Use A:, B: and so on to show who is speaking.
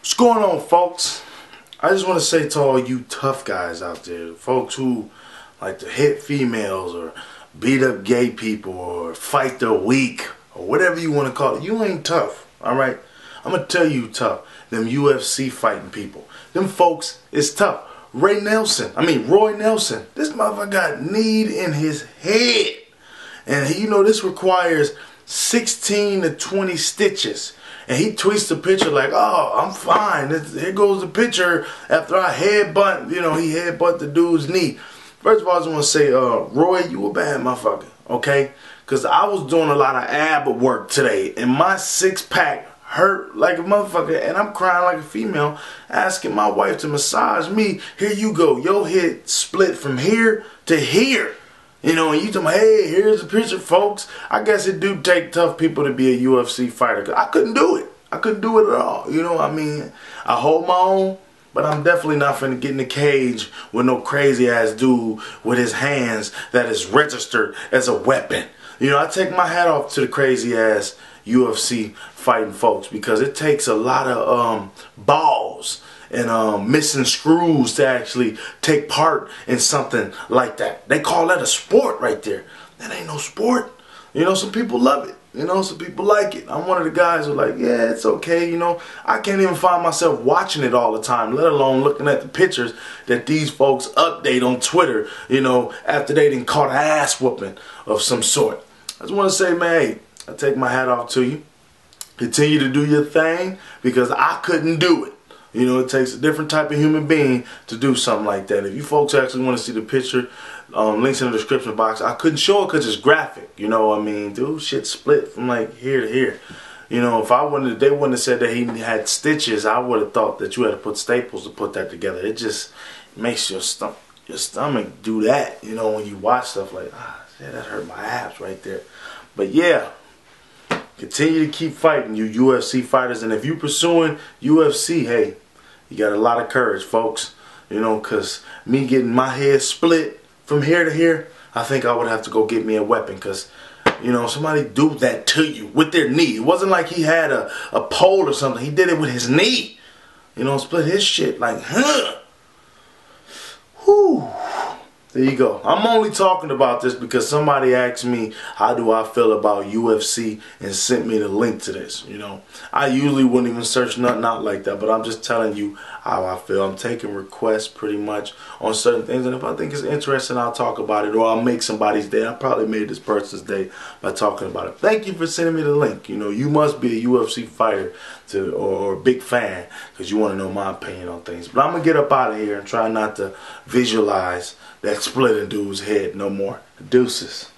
A: What's going on, folks? I just want to say to all you tough guys out there, folks who like to hit females or beat up gay people or fight the weak or whatever you want to call it, you ain't tough, alright? I'm going to tell you tough. Them UFC fighting people. Them folks is tough. Roy Nelson, this motherfucker got kneed in his head. And this requires 16 to 20 stitches. And he tweets the picture like, oh, I'm fine. Here goes the picture after I headbutt, he headbutt the dude's knee. First of all, I just want to say, Roy, you a bad motherfucker, okay? Because I was doing a lot of ab work today, and my six-pack hurt like a motherfucker, and I'm crying like a female, asking my wife to massage me. Here you go. Your head split from here to here. And you tell me, hey, here's a picture, folks. I guess it do take tough people to be a UFC fighter. I couldn't do it. I couldn't do it at all. I hold my own, but I'm definitely not finna get in the cage with no crazy ass dude with his hands that is registered as a weapon. I take my hat off to the crazy ass UFC fighting folks because it takes a lot of balls and missing screws to actually take part in something like that. They call that a sport right there. That ain't no sport. Some people love it. Some people like it. I'm one of the guys who are like, yeah, it's okay. I can't even find myself watching it all the time, let alone looking at the pictures that these folks update on Twitter, after they done caught an ass whooping of some sort. I just want to say, man, hey, I take my hat off to you. Continue to do your thing because I couldn't do it. It takes a different type of human being to do something like that. If you folks actually want to see the picture, links in the description box. I couldn't show it because it's graphic. Dude, shit split from like here to here. If they wouldn't have said that he had stitches, I would have thought that you had to put staples to put that together. It just makes your stomach do that. When you watch stuff like, yeah, that hurt my abs right there. But yeah. Continue to keep fighting, you UFC fighters. And if you're pursuing UFC, hey, you got a lot of courage, folks. Because me getting my head split from here to here, I think I would have to go get me a weapon. Because, somebody do that to you with their knee. It wasn't like he had a pole or something. He did it with his knee. Split his shit like, Whew. There you go. I'm only talking about this because somebody asked me how do I feel about UFC and sent me the link to this. I usually wouldn't even search nothing out like that, but I'm just telling you how I feel. I'm taking requests pretty much on certain things, and if I think it's interesting, I'll talk about it, or I'll make somebody's day. I probably made this person's day by talking about it. Thank you for sending me the link. You must be a UFC fighter or a big fan because you want to know my opinion on things. But I'm going to get up out of here and try not to visualize that splitting dude's head no more. Deuces.